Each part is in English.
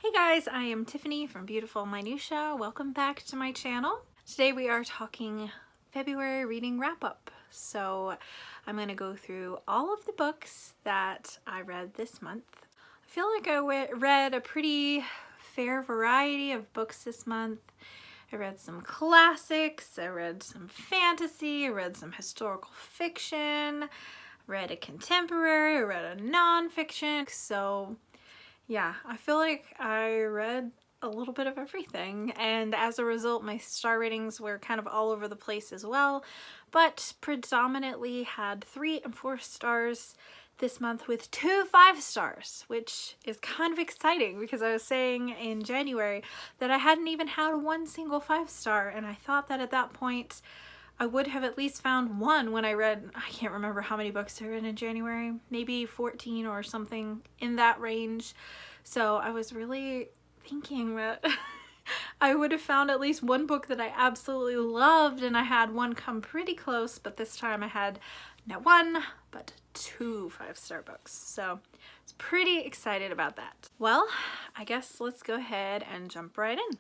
Hey guys, I am Tiffany from Beautiful Minutia. Welcome back to my channel. Today we are talking February reading wrap-up. So I'm going to go through all of the books that I read this month. I feel like I read a pretty fair variety of books this month. I read some classics, I read some fantasy, I read some historical fiction, read a contemporary, I read a nonfiction. So yeah, I feel like I read a little bit of everything, and as a result my star ratings were kind of all over the place as well, but predominantly had 3 and 4 stars this month with 2 5 stars, which is kind of exciting because I was saying in January that I hadn't even had one single 5 star, and I thought that at that point I would have at least found one when I read, I can't remember how many books I read in January, maybe 14 or something in that range. So I was really thinking that I would have found at least one book that I absolutely loved, and I had one come pretty close, but this time I had not one, but 2 5-star books. So I was pretty excited about that. Well, I guess let's go ahead and jump right in.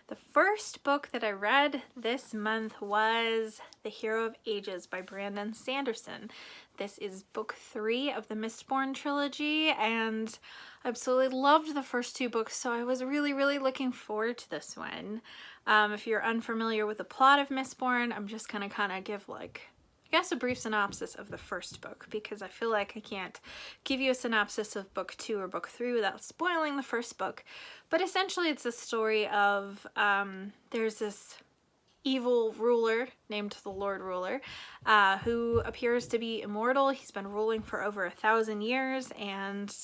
The first book that I read this month was The Hero of Ages by Brandon Sanderson. This is book 3 of the Mistborn trilogy, and I absolutely loved the first 2 books, so I was really looking forward to this one. If you're unfamiliar with the plot of Mistborn, I'm just gonna kind of give I guess a brief synopsis of the first book, because I feel like I can't give you a synopsis of book 2 or book 3 without spoiling the first book. But essentially it's a story of there's this evil ruler named the Lord Ruler who appears to be immortal. He's been ruling for over 1,000 years, and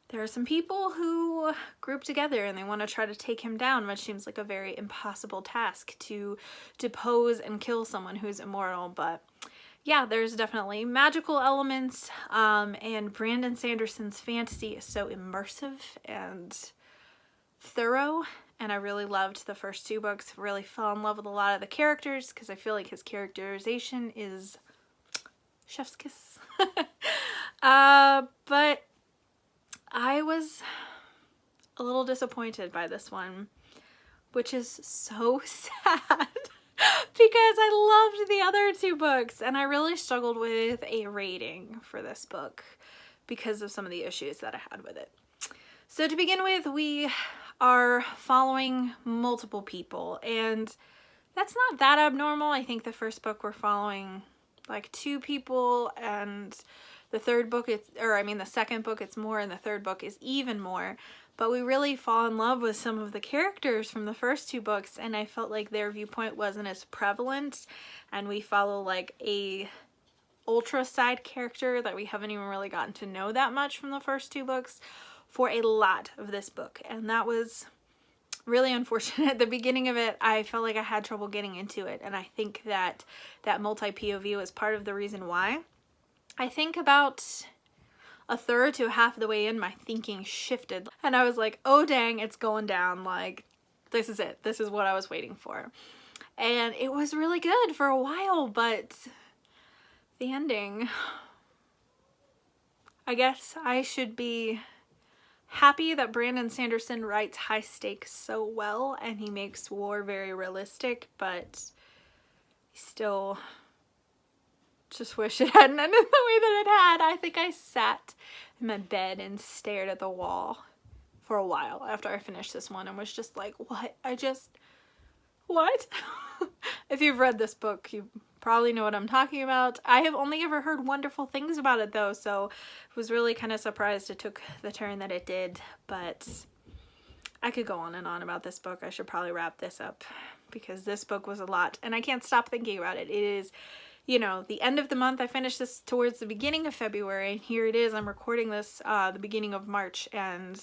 there are some people who group together and they want to try to take him down, which seems like a very impossible task to depose and kill someone who's immortal. But yeah, there's definitely magical elements, and Brandon Sanderson's fantasy is so immersive and thorough, and I really loved the first 2 books. Really fell in love with a lot of the characters because I feel like his characterization is chef's kiss. But I was a little disappointed by this one, which is so sad because I loved the other 2 books, and I really struggled with a rating for this book because of some of the issues that I had with it. So to begin with, we are following multiple people, and that's not that abnormal. I think the first book we're following like 2 people, and the second book it's more, and the third book is even more. But we really fall in love with some of the characters from the first 2 books, and I felt like their viewpoint wasn't as prevalent, and we follow like a ultra side character that we haven't even really gotten to know that much from the first 2 books for a lot of this book, and that was really unfortunate. At the beginning of it, I felt like I had trouble getting into it, and I think that that multi-POV was part of the reason why. I think about a third to half of the way in, my thinking shifted, and I was like, oh dang, it's going down. Like, this is it. This is what I was waiting for. And it was really good for a while, but the ending, I guess I should be happy that Brandon Sanderson writes high stakes so well and he makes war very realistic, but still just wish it hadn't ended the way that it had. I think I sat in my bed and stared at the wall for a while after I finished this one and was just like, what? What? If you've read this book, you probably know what I'm talking about. I have only ever heard wonderful things about it though, so I was really kind of surprised it took the turn that it did. But I could go on and on about this book. I should probably wrap this up because this book was a lot, and I can't stop thinking about it. It is, you know, the end of the month. I finished this towards the beginning of February, and here it is. I'm recording this the beginning of March, and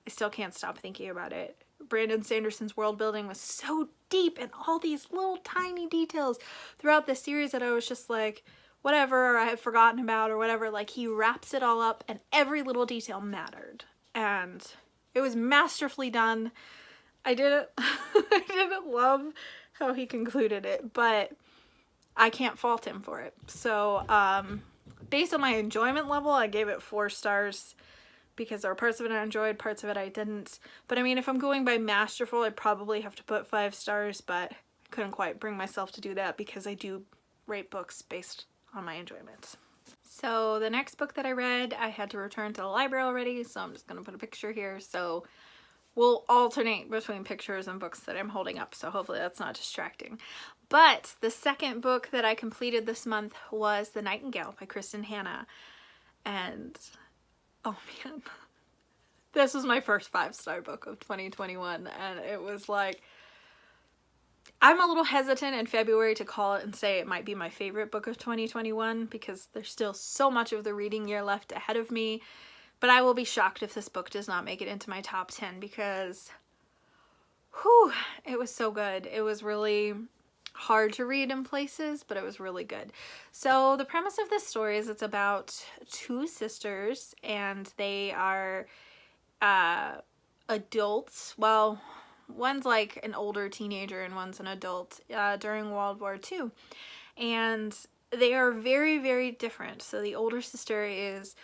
I still can't stop thinking about it. Brandon Sanderson's world building was so deep, and all these little tiny details throughout the series that I was just like, whatever, I had forgotten about or whatever. Like, he wraps it all up, and every little detail mattered, and it was masterfully done. I didn't love how he concluded it, but I can't fault him for it. So based on my enjoyment level, I gave it 4 stars. because there were parts of it I enjoyed, parts of it I didn't. But I mean, if I'm going by masterful, I'd probably have to put 5 stars, but I couldn't quite bring myself to do that because I do rate books based on my enjoyment. So the next book that I read, I had to return to the library already, so I'm just going to put a picture here. So we'll alternate between pictures and books that I'm holding up, so hopefully that's not distracting. But the second book that I completed this month was The Nightingale by Kristen Hanna. And oh man, this was my first 5-star book of 2021, and it was like, I'm a little hesitant in February to call it and say it might be my favorite book of 2021 because there's still so much of the reading year left ahead of me, but I will be shocked if this book does not make it into my top 10 because, whew, it was so good. It was really hard to read in places, but it was really good. So the premise of this story is it's about 2 sisters, and they are adults. Well, one's like an older teenager and one's an adult during World War II. And they are very, very different. So the older sister is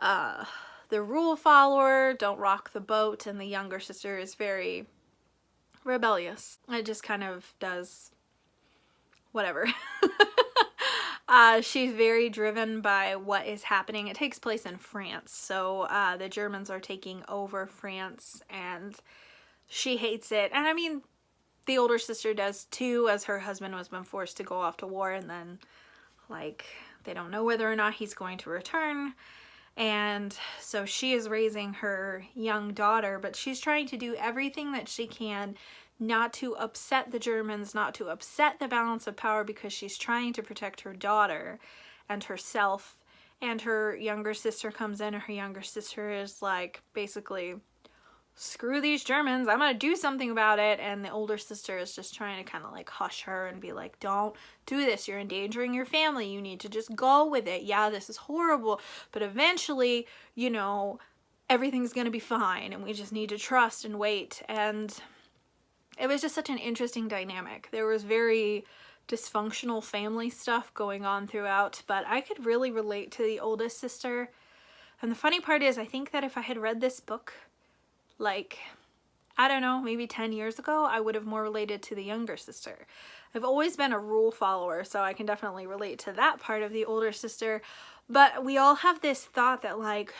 the rule follower, don't rock the boat, and the younger sister is very rebellious. It just kind of does whatever. She's very driven by what is happening. It takes place in France, so the Germans are taking over France, and she hates it. And I mean, the older sister does too, as her husband has been forced to go off to war, and then, like, they don't know whether or not he's going to return. And so she is raising her young daughter, but she's trying to do everything that she can not to upset the Germans, not to upset the balance of power, because she's trying to protect her daughter and herself. And her younger sister comes in, and her younger sister is like, basically, screw these Germans, I'm gonna do something about it. And the older sister is just trying to kind of like hush her and be like, don't do this, you're endangering your family, you need to just go with it. Yeah, this is horrible, but eventually, you know, everything's gonna be fine, and we just need to trust and wait. And it was just such an interesting dynamic. There was very dysfunctional family stuff going on throughout, but I could really relate to the oldest sister. And the funny part is, I think that if I had read this book, like, I don't know, maybe 10 years ago, I would have more related to the younger sister. I've always been a rule follower, so I can definitely relate to that part of the older sister. But we all have this thought that, like,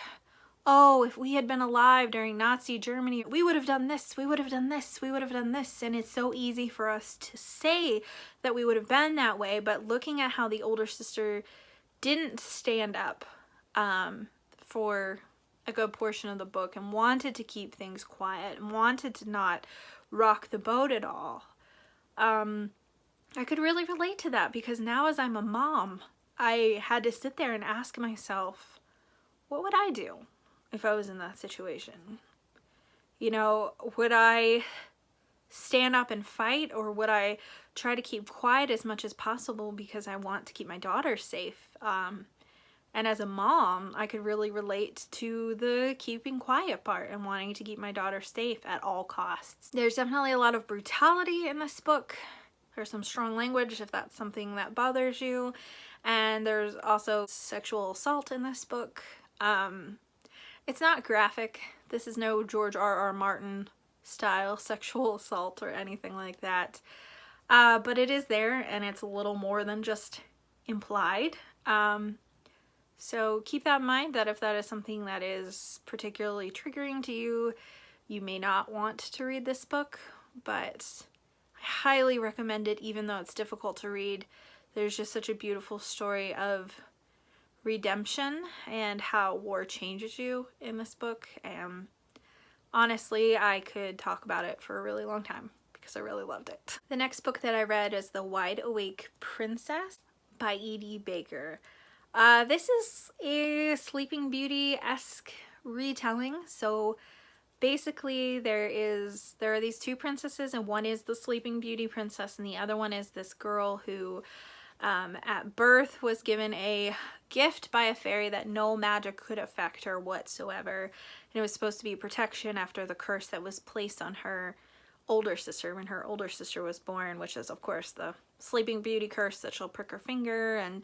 oh, if we had been alive during Nazi Germany, we would have done this, we would have done this, we would have done this. And it's so easy for us to say that we would have been that way, but looking at how the older sister didn't stand up for a good portion of the book and wanted to keep things quiet and wanted to not rock the boat at all, I could really relate to that, because now as I'm a mom, I had to sit there and ask myself, what would I do if I was in that situation? You know, would I stand up and fight, or would I try to keep quiet as much as possible because I want to keep my daughter safe? And as a mom, I could really relate to the keeping quiet part and wanting to keep my daughter safe at all costs. There's definitely a lot of brutality in this book. There's some strong language if that's something that bothers you. And there's also sexual assault in this book. It's not graphic. This is no George R.R. Martin style sexual assault or anything like that. But it is there, and it's a little more than just implied. So keep that in mind, that if that is something that is particularly triggering to you, you may not want to read this book, but I highly recommend it, even though it's difficult to read. There's just such a beautiful story of redemption and how war changes you in this book. And honestly, I could talk about it for a really long time because I really loved it. The next book that I read is The Wide Awake Princess by E.D. Baker. This is a Sleeping Beauty-esque retelling. So basically there are these 2 princesses, and one is the Sleeping Beauty princess and the other one is this girl who at birth was given a gift by a fairy that no magic could affect her whatsoever. And it was supposed to be protection after the curse that was placed on her older sister when her older sister was born, which is of course the Sleeping Beauty curse, that she'll prick her finger and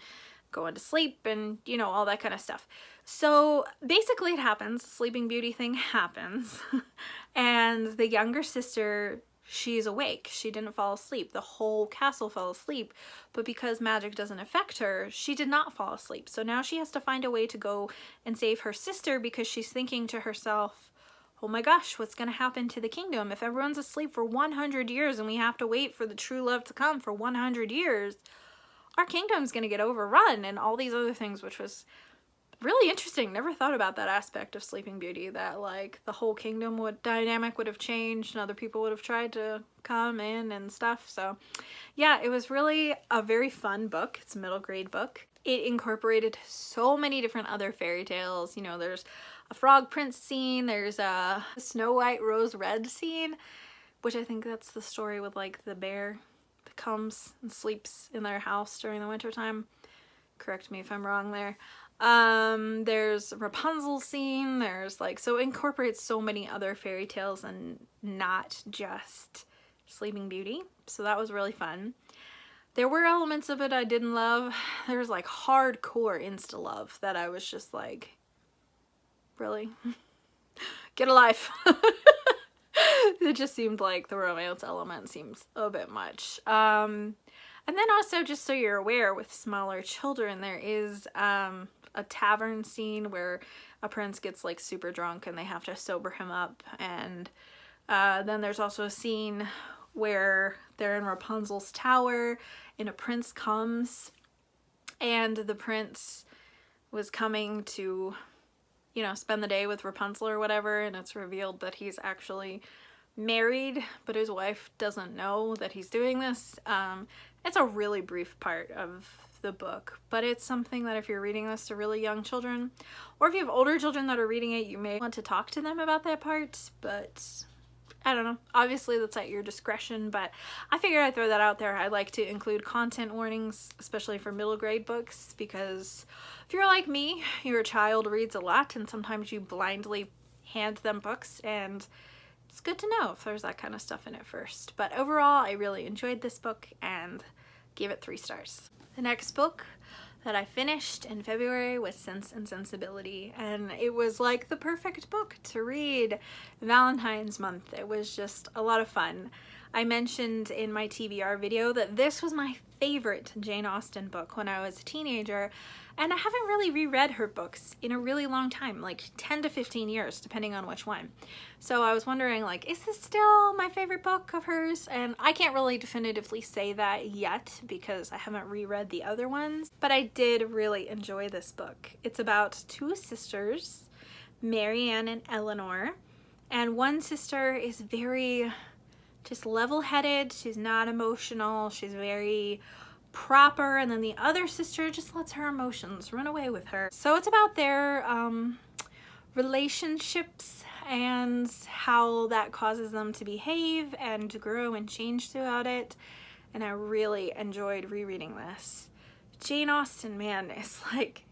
going to sleep and, you know, all that kind of stuff. So basically it happens, Sleeping Beauty thing happens, and the younger sister, she's awake. She didn't fall asleep. The whole castle fell asleep, but because magic doesn't affect her, she did not fall asleep. So now she has to find a way to go and save her sister, because she's thinking to herself, oh my gosh, what's going to happen to the kingdom if everyone's asleep for 100 years and we have to wait for the true love to come for 100 years? Our kingdom's going to get overrun and all these other things, which was really interesting. Never thought about that aspect of Sleeping Beauty, that like the whole kingdom dynamic would have changed and other people would have tried to come in and stuff. So yeah, it was really a very fun book. It's a middle grade book. It incorporated so many different other fairy tales. You know, there's a frog prince scene, there's a Snow White Rose Red scene, which I think that's the story with like the bear that comes and sleeps in their house during the winter time. Correct me if I'm wrong there. There's Rapunzel scene, there's like, so it incorporates so many other fairy tales and not just Sleeping Beauty. So that was really fun. There were elements of it I didn't love. There's like hardcore insta love that I was just like, really? Get a life. It just seemed like the romance element seems a bit much. And then also, just so you're aware, with smaller children, there is a tavern scene where a prince gets like super drunk and they have to sober him up. And then there's also a scene where they're in Rapunzel's tower and a prince comes, and the prince was coming to, you know, spend the day with Rapunzel or whatever, and it's revealed that he's actually married, but his wife doesn't know that he's doing this. It's a really brief part of the book, but it's something that if you're reading this to really young children, or if you have older children that are reading it, you may want to talk to them about that part, but I don't know. Obviously that's at your discretion, but I figured I'd throw that out there. I like to include content warnings, especially for middle grade books, because if you're like me, your child reads a lot and sometimes you blindly hand them books, and it's good to know if there's that kind of stuff in it first. But overall, I really enjoyed this book and gave it 3 stars. The next book that I finished in February was Sense and Sensibility, and it was like the perfect book to read Valentine's month. It was just a lot of fun. I mentioned in my TBR video that this was my favorite Jane Austen book when I was a teenager, and I haven't really reread her books in a really long time, like 10 to 15 years, depending on which one. So I was wondering, like, is this still my favorite book of hers? And I can't really definitively say that yet because I haven't reread the other ones, but I did really enjoy this book. It's about 2 sisters, Marianne and Eleanor, and one sister is very just level-headed. She's not emotional. She's very proper, and then the other sister just lets her emotions run away with her. So it's about their relationships and how that causes them to behave and to grow and change throughout it, and I really enjoyed rereading this. Jane Austen, man, it's like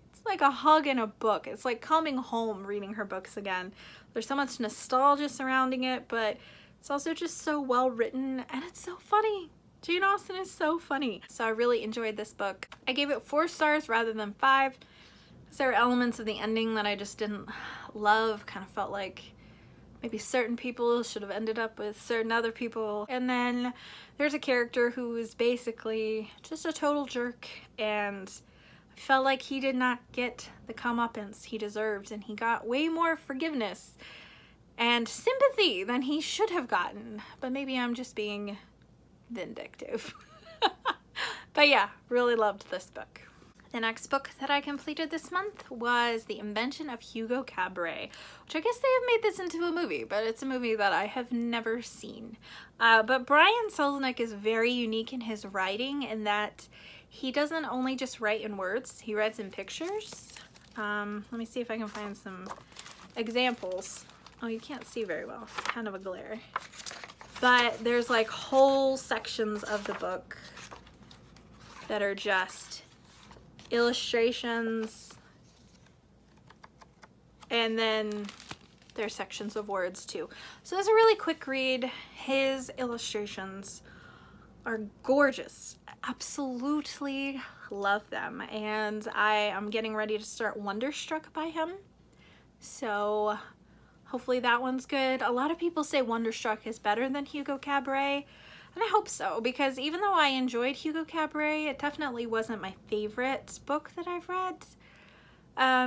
a hug in a book. It's like coming home reading her books again. There's so much nostalgia surrounding it, but it's also just so well written, and it's so funny. Jane Austen is so funny. So I really enjoyed this book. I gave it 4 stars rather than 5. There are elements of the ending that I just didn't love. Kind of felt like maybe certain people should have ended up with certain other people. And then there's a character who is basically just a total jerk, and I felt like he did not get the comeuppance he deserved, and he got way more forgiveness and sympathy than he should have gotten. But maybe I'm just being vindictive. But yeah, really loved this book. The next book that I completed this month was The Invention of Hugo Cabre, which I guess they have made this into a movie, but it's a movie that I have never seen. But Brian Selznick is very unique in his writing in that he doesn't only just write in words, he writes in pictures. Let me see if I can find some examples. Oh, you can't see very well. It's kind of a glare. But there's like whole sections of the book that are just illustrations, and then there's sections of words too. So it's a really quick read. His illustrations are gorgeous, absolutely love them. And I am getting ready to start Wonderstruck by him. So hopefully that one's good. A lot of people say Wonderstruck is better than Hugo Cabre. And I hope so, because even though I enjoyed Hugo Cabre, it definitely wasn't my favorite book that I've read. I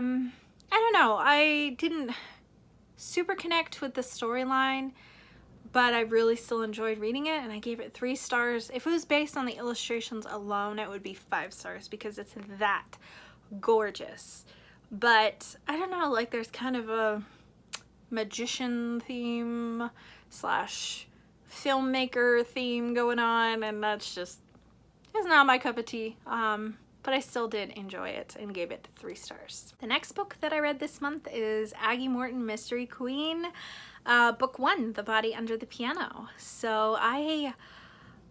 don't know. I didn't super connect with the storyline, but I really still enjoyed reading it, and I gave it 3 stars. If it was based on the illustrations alone, it would be 5 stars because it's that gorgeous. But I don't know, like there's kind of a magician theme slash filmmaker theme going on, and that's just, it's not my cup of tea. But I still did enjoy it and gave it 3 stars. The next book that I read this month is Aggie Morton Mystery Queen, book 1, The Body Under the Piano. So I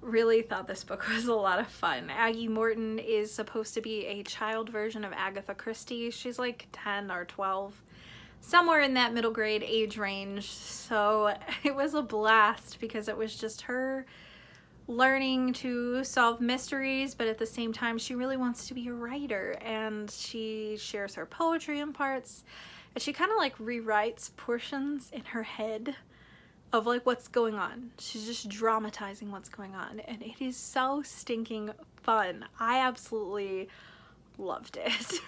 really thought this book was a lot of fun. Aggie Morton is supposed to be a child version of Agatha Christie. She's like 10 or 12, somewhere in that middle grade age range. So it was a blast because it was just her learning to solve mysteries, but at the same time she really wants to be a writer, and she shares her poetry in parts, and she kind of like rewrites portions in her head of like what's going on. She's just dramatizing what's going on, and it is so stinking fun. I absolutely loved it.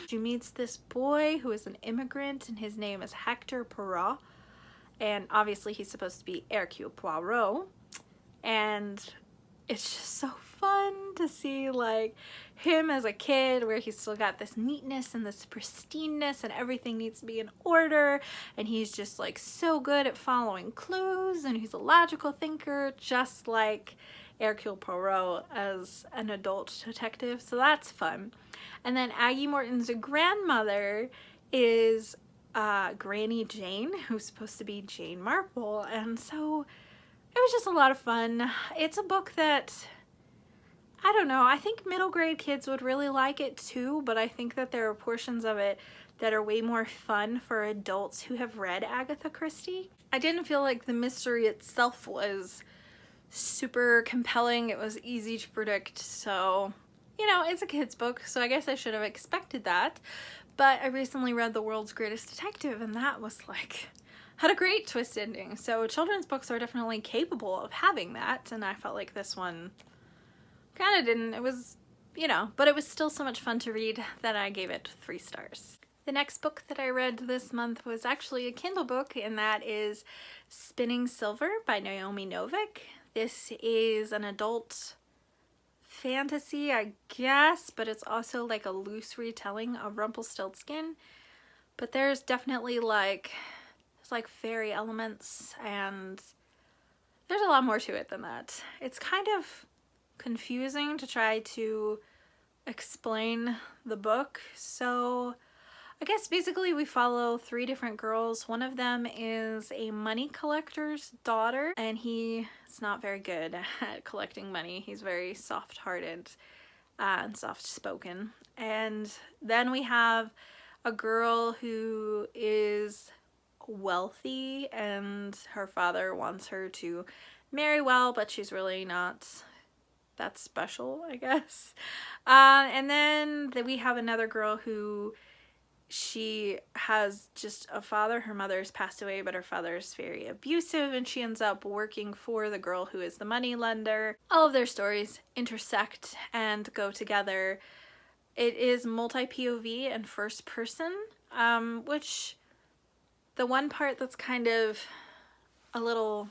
She meets this boy who is an immigrant, and his name is Hector Poirot, and obviously he's supposed to be Hercule Poirot. And it's just so fun to see like him as a kid, where he's still got this neatness and this pristineness, and everything needs to be in order, and he's just like so good at following clues, and he's a logical thinker, just like Hercule Poirot as an adult detective. So that's fun. And then Aggie Morton's grandmother is Granny Jane, who's supposed to be Jane Marple, and so it was just a lot of fun. It's a book that, I don't know, I think middle grade kids would really like it too, but I think that there are portions of it that are way more fun for adults who have read Agatha Christie. I didn't feel like the mystery itself was super compelling. It was easy to predict, so, you know, it's a kid's book, so I guess I should have expected that. But I recently read The World's Greatest Detective, and that was like, had a great twist ending. So children's books are definitely capable of having that, and I felt like this one kind of didn't. It was, you know, but it was still so much fun to read that I gave it 3 stars. The next book that I read this month was actually a Kindle book, and that is Spinning Silver by Naomi Novik. This is an adult fantasy, I guess, but it's also like a loose retelling of Rumpelstiltskin. But there's definitely like fairy elements, and there's a lot more to it than that. It's kind of confusing to try to explain the book. So I guess basically we follow 3 different girls. One of them is a money collector's daughter, and he is not very good at collecting money. He's very soft-hearted and soft-spoken. And then we have a girl who is wealthy, and her father wants her to marry well, but she's really not that special, I guess. And then we have another girl who, she has just a father. Her mother's passed away, but her father's very abusive, and she ends up working for the girl who is the money lender. All of their stories intersect and go together. It is multi-POV and first person, which the one part that's kind of a little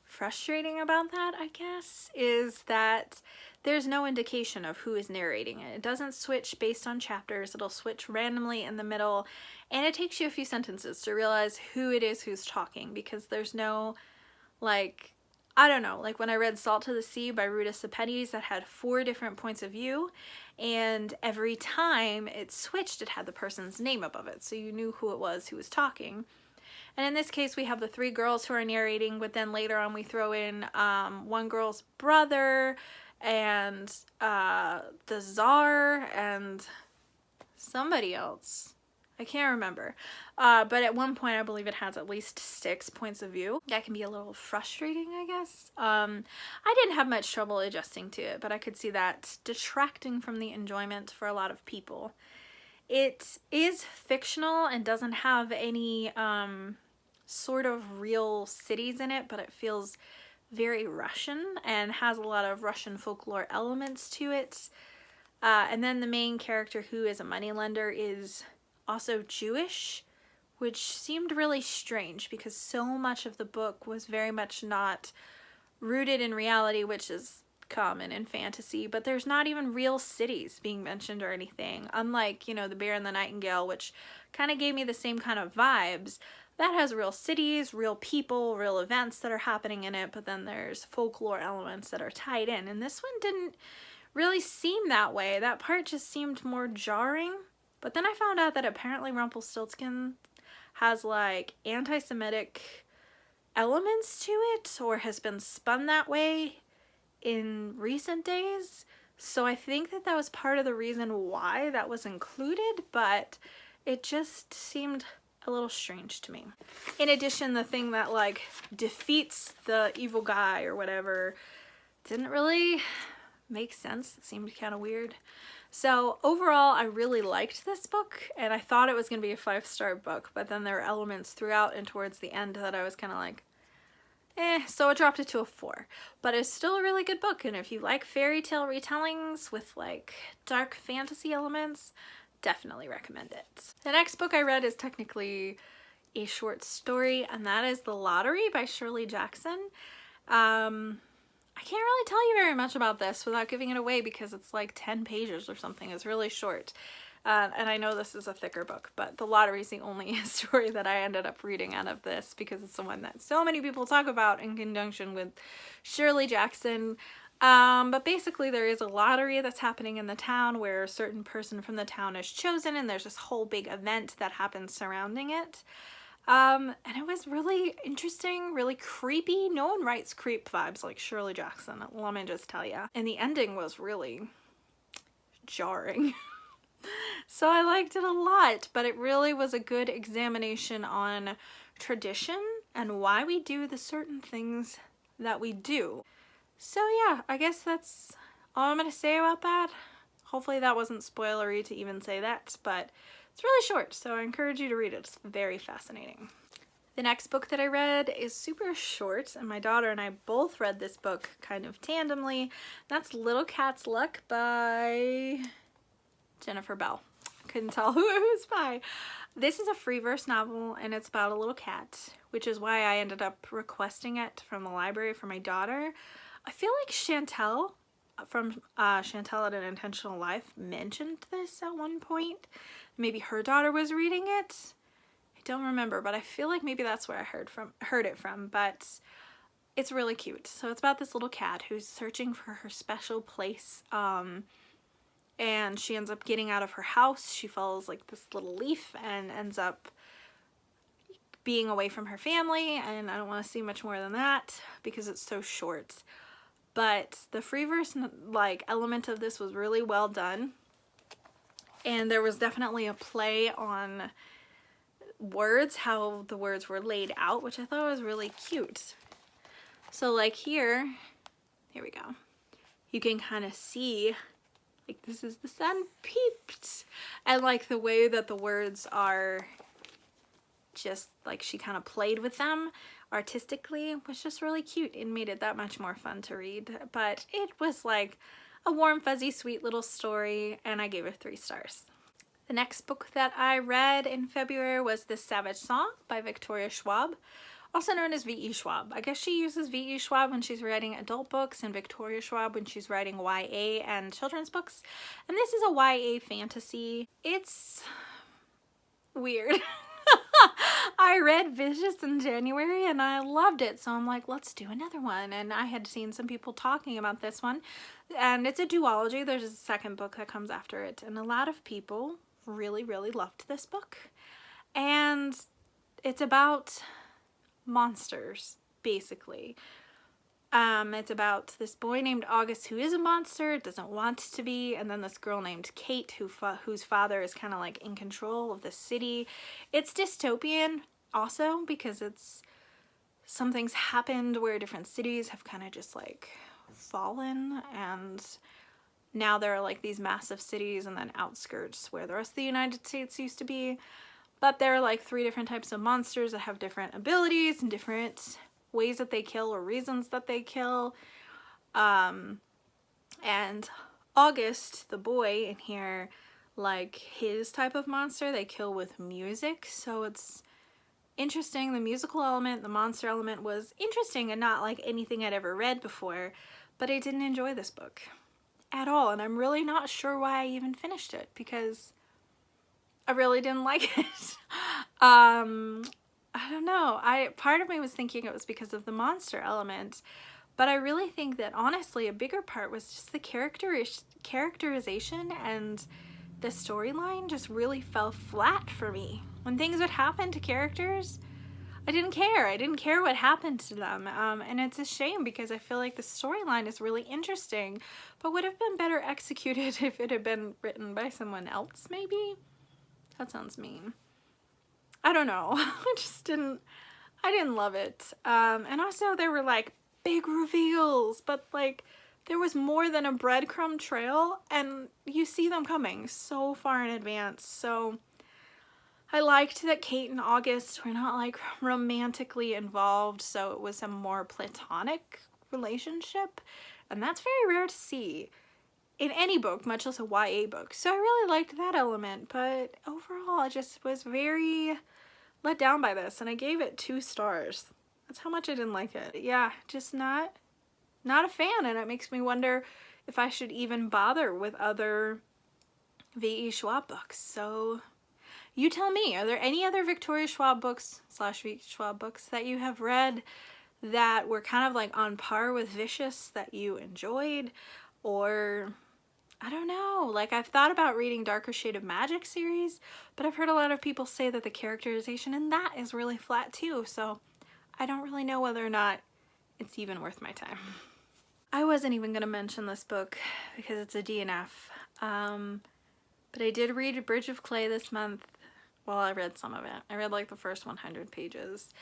frustrating about that, I guess, is that there's no indication of who is narrating it. It doesn't switch based on chapters. It'll switch randomly in the middle, and it takes you a few sentences to realize who it is who's talking, because there's no, like, I don't know, like when I read Salt to the Sea by Ruta Sepetys, that had 4 different points of view, and every time it switched, it had the person's name above it, so you knew who it was who was talking. And in this case, we have the 3 girls who are narrating, but then later on we throw in one girl's brother, and the czar, and somebody else. I can't remember. But at one point I believe it has at least 6 points of view. That can be a little frustrating, I guess. I didn't have much trouble adjusting to it, but I could see that detracting from the enjoyment for a lot of people. It is fictional and doesn't have any sort of real cities in it, but it feels very Russian and has a lot of Russian folklore elements to it. And then the main character, who is a moneylender, is also Jewish, which seemed really strange because so much of the book was very much not rooted in reality, which is common in fantasy, but there's not even real cities being mentioned or anything. Unlike, you know, The Bear and the Nightingale, which kind of gave me the same kind of vibes. That has real cities, real people, real events that are happening in it, but then there's folklore elements that are tied in. And this one didn't really seem that way. That part just seemed more jarring. But then I found out that apparently Rumpelstiltskin has like anti-Semitic elements to it, or has been spun that way in recent days. So I think that that was part of the reason why that was included, but it just seemed a little strange to me. In addition, the thing that like defeats the evil guy or whatever didn't really make sense. It seemed kind of weird. So overall, I really liked this book, and I thought it was going to be a 5-star book, but then there were elements throughout and towards the end that I was kind of like, so I dropped it to a 4. But it's still a really good book, and if you like fairy tale retellings with like dark fantasy elements, definitely recommend it. The next book I read is technically a short story, and that is The Lottery by Shirley Jackson. I can't really tell you very much about this without giving it away because it's like 10 pages or something. It's really short. And I know this is a thicker book, but The Lottery is the only story that I ended up reading out of this because it's the one that so many people talk about in conjunction with Shirley Jackson. But basically there is a lottery that's happening in the town where a certain person from the town is chosen, and there's this whole big event that happens surrounding it. And it was really interesting, really creepy. No one writes creep vibes like Shirley Jackson, let me just tell you. And the ending was really jarring. So I liked it a lot, but it really was a good examination on tradition and why we do the certain things that we do. So yeah, I guess that's all I'm gonna say about that. Hopefully that wasn't spoilery to even say that, but it's really short, so I encourage you to read it. It's very fascinating. The next book that I read is super short, and my daughter and I both read this book kind of tandemly. That's Little Cat's Luck by Jennifer Bell. Couldn't tell who it was by. This is a free verse novel, and it's about a little cat, which is why I ended up requesting it from the library for my daughter. I feel like Chantel from Chantel at An Intentional Life mentioned this at one point. Maybe her daughter was reading it. I don't remember, but I feel like maybe that's where I heard it from, but it's really cute. So it's about this little cat who's searching for her special place, and she ends up getting out of her house. She follows like this little leaf and ends up being away from her family, and I don't want to see much more than that because it's so short. But the free verse like element of this was really well done, and there was definitely a play on words, how the words were laid out, which I thought was really cute. So like here we go. You can kind of see like this is the sun peeped, and like the way that the words are just like she kind of played with them artistically was just really cute and made it that much more fun to read. But it was like a warm, fuzzy, sweet little story, and I gave it 3 stars. The next book that I read in February was The Savage Song by Victoria Schwab, also known as V.E. Schwab. I guess she uses V.E. Schwab when she's writing adult books and Victoria Schwab when she's writing YA and children's books. And this is a YA fantasy. It's weird. I read Vicious in January and I loved it, so I'm like, let's do another one. And I had seen some people talking about this one, and it's a duology. There's a second book that comes after it, and a lot of people really, really loved this book. And it's about monsters, basically. It's about this boy named August who is a monster, doesn't want to be, and then this girl named Kate whose father is kind of like in control of the city. It's dystopian also because it's something's happened where different cities have kind of just like fallen, and now there are like these massive cities and then outskirts where the rest of the United States used to be. But there are like 3 different types of monsters that have different abilities and different ways that they kill or reasons that they kill. And August, the boy in here, like his type of monster, they kill with music. So it's interesting. The musical element, the monster element was interesting and not like anything I'd ever read before, but I didn't enjoy this book at all. And I'm really not sure why I even finished it because I really didn't like it. I don't know. Part of me was thinking it was because of the monster element, but I really think that honestly a bigger part was just the characterization, and the storyline just really fell flat for me. When things would happen to characters, I didn't care. I didn't care what happened to them. And it's a shame because I feel like the storyline is really interesting, but would have been better executed if it had been written by someone else, maybe? That sounds mean. I don't know. I didn't love it. And also there were like big reveals, but like there was more than a breadcrumb trail, and you see them coming so far in advance. So I liked that Kate and August were not like romantically involved, so it was a more platonic relationship, and that's very rare to see in any book, much less a YA book. So I really liked that element, but overall I just was very let down by this, and I gave it 2 stars. That's how much I didn't like it. Yeah, just not a fan, and it makes me wonder if I should even bother with other V.E. Schwab books. So you tell me, are there any other Victoria Schwab books / V.E. Schwab books that you have read that were kind of like on par with Vicious that you enjoyed? Or I don't know, like I've thought about reading Darker Shade of Magic series, but I've heard a lot of people say that the characterization in that is really flat too, so I don't really know whether or not it's even worth my time. I wasn't even gonna mention this book because it's a DNF, but I did read Bridge of Clay this month. Well, I read some of it. I read like the first 100 pages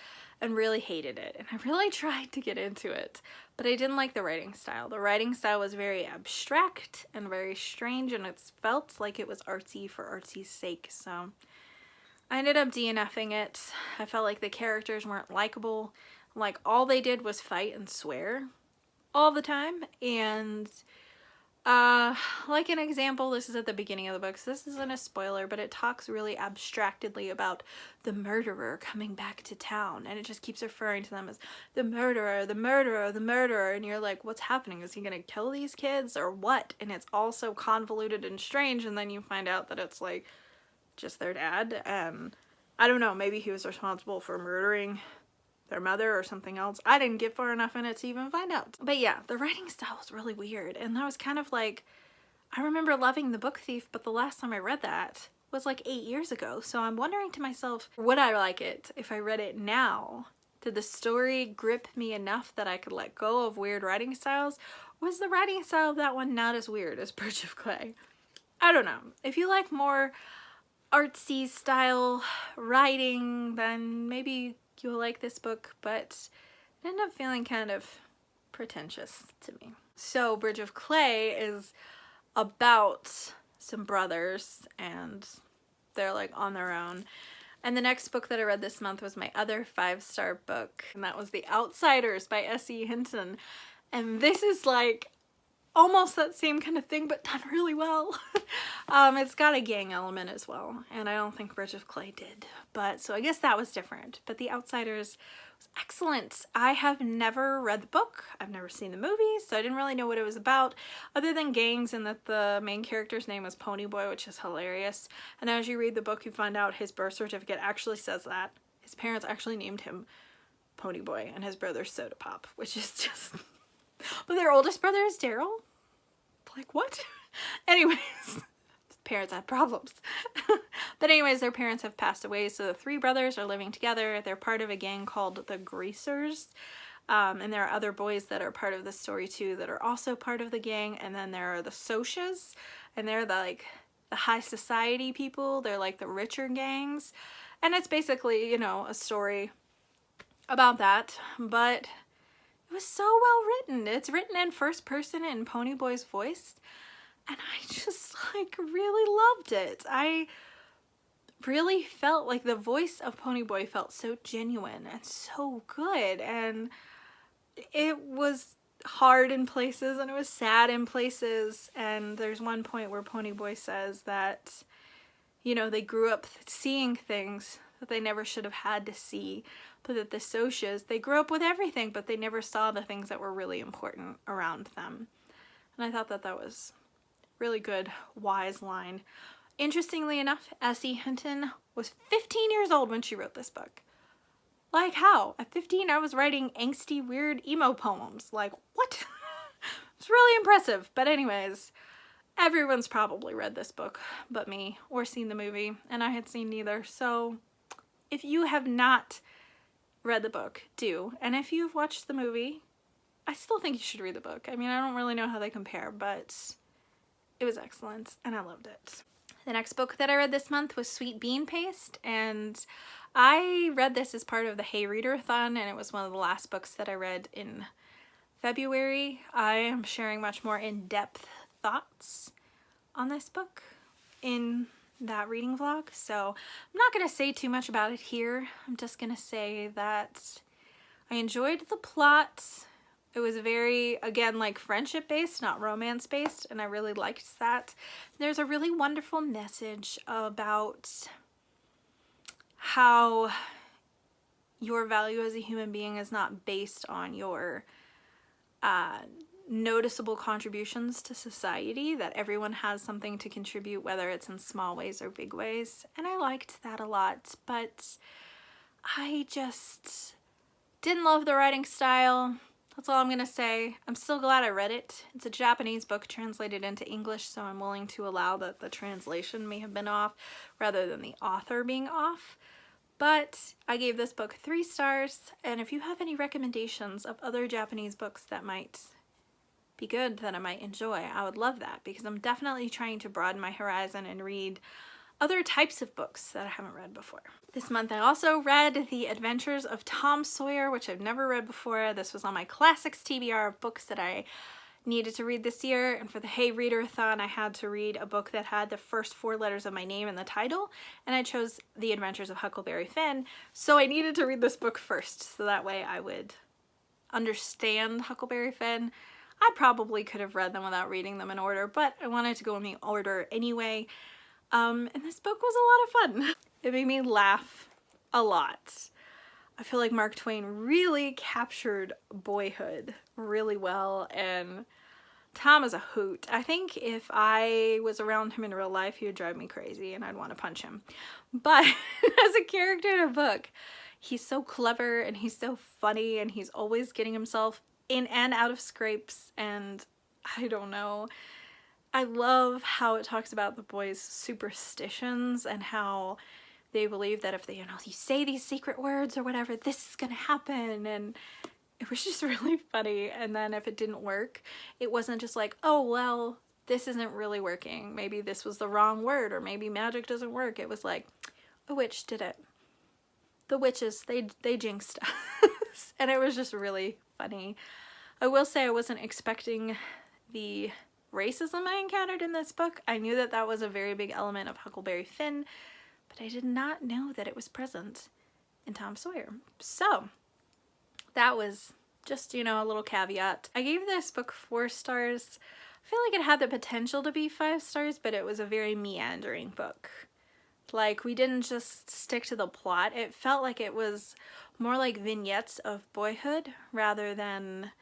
and really hated it. And I really tried to get into it, but I didn't like the writing style. The writing style was very abstract and very strange, and it felt like it was artsy for artsy's sake. So I ended up DNFing it. I felt like the characters weren't likable. Like all they did was fight and swear all the time. And like an example, this is at the beginning of the book, so this isn't a spoiler, but it talks really abstractedly about the murderer coming back to town, and it just keeps referring to them as the murderer, the murderer, the murderer, and you're like, what's happening? Is he gonna kill these kids or what? And it's all so convoluted and strange, and then you find out that it's like just their dad, and I don't know, maybe he was responsible for murdering their mother or something else. I didn't get far enough in it to even find out. But yeah, the writing style was really weird, and that was kind of like, I remember loving The Book Thief, but the last time I read that was like 8 years ago, so I'm wondering to myself, would I like it if I read it now? Did the story grip me enough that I could let go of weird writing styles? Was the writing style of that one not as weird as Bridge of Clay? I don't know. If you like more artsy style writing, then maybe you'll like this book, but it ended up feeling kind of pretentious to me. So Bridge of Clay is about some brothers, and they're like on their own. And the next book that I read this month was my other 5-star book, and that was The Outsiders by S.E. Hinton. And this is like almost that same kind of thing, but done really well. It's got a gang element as well, and I don't think Bridge of Clay did, but so I guess that was different. But The Outsiders was excellent. I have never read the book, I've never seen the movie, so I didn't really know what it was about other than gangs, and that the main character's name was Ponyboy, which is hilarious. And as you read the book, you find out his birth certificate actually says that his parents actually named him Ponyboy and his brother's Soda Pop, which is just but their oldest brother is Daryl? Like, what? Anyways, parents have problems. But anyways, their parents have passed away, so the 3 brothers are living together. They're part of a gang called the Greasers. And there are other boys that are part of the story too that are also part of the gang. And then there are the Socias, and they're the high society people. They're like the richer gangs. And it's basically, you know, a story about that, but it was so well written. It's written in first person in Ponyboy's voice, and I just like really loved it. I really felt like the voice of Ponyboy felt so genuine and so good, and it was hard in places and it was sad in places. And there's one point where Ponyboy says that, you know, they grew up seeing things that they never should have had to see, but that the Socias, they grew up with everything, but they never saw the things that were really important around them. And I thought that that was really good, wise line. Interestingly enough, S.E. Hinton was 15 years old when she wrote this book. Like, how? At 15, I was writing angsty, weird emo poems. Like, what? It's really impressive. But anyways, everyone's probably read this book but me, or seen the movie, and I had seen neither. So if you have not read the book, do. And if you've watched the movie, I still think you should read the book. I mean, I don't really know how they compare, but it was excellent and I loved it. The next book that I read this month was Sweet Bean Paste, and I read this as part of the Hey Reader-a-thon, and it was one of the last books that I read in February. I am sharing much more in-depth thoughts on this book in that reading vlog, so I'm not going to say too much about it here. I'm just going to say that I enjoyed the plot. It was very, again, like friendship based, not romance based, and I really liked that. There's a really wonderful message about how your value as a human being is not based on your noticeable contributions to society, that everyone has something to contribute, whether it's in small ways or big ways. And I liked that a lot, but I just didn't love the writing style. That's all I'm gonna say. I'm still glad I read it. It's a Japanese book translated into English, so I'm willing to allow that the translation may have been off rather than the author being off. But I gave this book 3 stars, and if you have any recommendations of other Japanese books that might be good, that I might enjoy, I would love that, because I'm definitely trying to broaden my horizon and read other types of books that I haven't read before. This month I also read The Adventures of Tom Sawyer, which I've never read before. This was on my classics TBR of books that I needed to read this year, and for the Hey Reader-a-thon I had to read a book that had the first 4 letters of my name in the title, and I chose The Adventures of Huckleberry Finn, so I needed to read this book first, so that way I would understand Huckleberry Finn. I probably could have read them without reading them in order, but I wanted to go in the order anyway. And this book was a lot of fun. It made me laugh a lot. I feel like Mark Twain really captured boyhood really well, and Tom is a hoot. I think if I was around him in real life, he would drive me crazy and I'd want to punch him. But as a character in a book, he's so clever and he's so funny, and he's always getting himself in and out of scrapes, and I don't know. I love how it talks about the boys' superstitions and how they believe that if they, you say these secret words or whatever, this is gonna happen, and it was just really funny. And then if it didn't work, it wasn't just like, oh, well, this isn't really working. Maybe this was the wrong word, or maybe magic doesn't work. It was like, a witch did it. The witches, they jinxed us. And it was just really funny. I will say I wasn't expecting the racism I encountered in this book. I knew that that was a very big element of Huckleberry Finn, but I did not know that it was present in Tom Sawyer. So that was just, a little caveat. I gave this book 4 stars. I feel like it had the potential to be 5 stars, but it was a very meandering book. Like, we didn't just stick to the plot. It felt like it was more like vignettes of boyhood rather than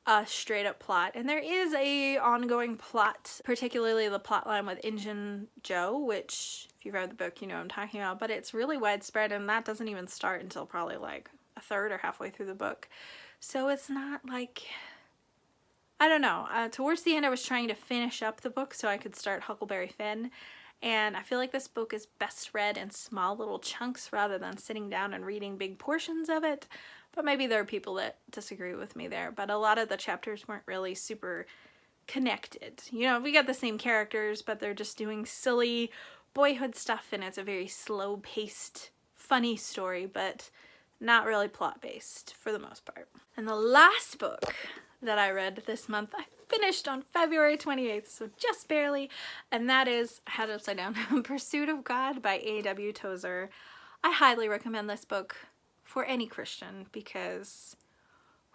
a straight up plot. And there is a ongoing plot, particularly the plot line with Injun Joe, which if you've read the book, you know what I'm talking about, but it's really widespread, and that doesn't even start until probably like a third or halfway through the book. So it's not like, I don't know. Towards the end I was trying to finish up the book so I could start Huckleberry Finn, and I feel like this book is best read in small little chunks rather than sitting down and reading big portions of it. but maybe there are people that disagree with me there. But a lot of the chapters weren't really super connected. You know, we got the same characters, but they're just doing silly boyhood stuff, and it's a very slow-paced, funny story, but not really plot-based for the most part. And the last book that I read this month, I finished on February 28th, so just barely, and that is, I had it upside down, Pursuit of God by A.W. Tozer. I highly recommend this book for any Christian because,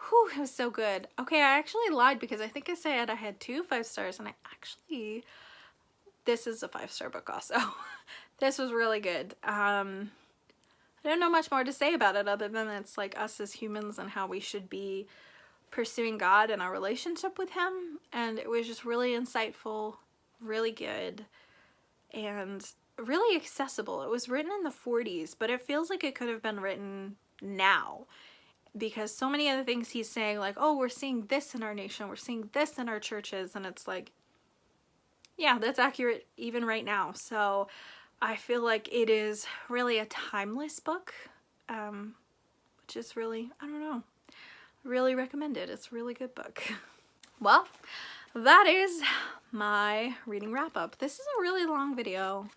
whew, it was so good. Okay, I actually lied because I think I said I had 2 5-stars, and I actually, this is a 5-star book also. This was really good. I don't know much more to say about it other than it's like us as humans and how we should be pursuing God and our relationship with Him, and it was just really insightful, really good, and really accessible. It was written in the 40s, but it feels like it could have been written now, because so many of the things he's saying, like, oh, we're seeing this in our nation, we're seeing this in our churches, and it's like, yeah, that's accurate even right now. So I feel like it is really a timeless book, which is really, I don't know, really recommend it. It's a really good book. Well, that is my reading wrap-up. This is a really long video.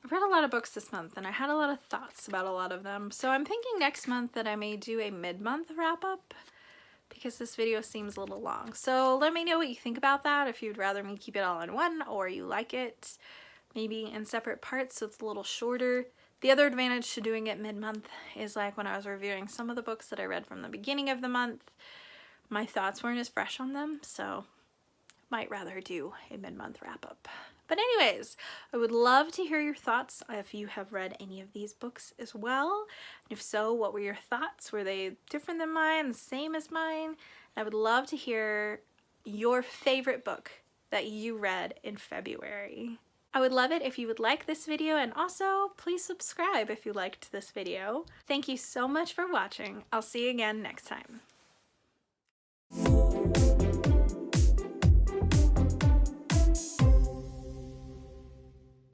I've read a lot of books this month, and I had a lot of thoughts about a lot of them. So I'm thinking next month that I may do a mid-month wrap-up, because this video seems a little long. So let me know what you think about that, if you'd rather me keep it all in one, or you like it maybe in separate parts so it's a little shorter. The other advantage to doing it mid-month is, like, when I was reviewing some of the books that I read from the beginning of the month, my thoughts weren't as fresh on them, so might rather do a mid-month wrap-up. But anyways, I would love to hear your thoughts if you have read any of these books as well. If so, what were your thoughts? Were they different than mine, the same as mine? I would love to hear your favorite book that you read in February. I would love it if you would like this video, and also please subscribe if you liked this video. Thank you so much for watching. I'll see you again next time.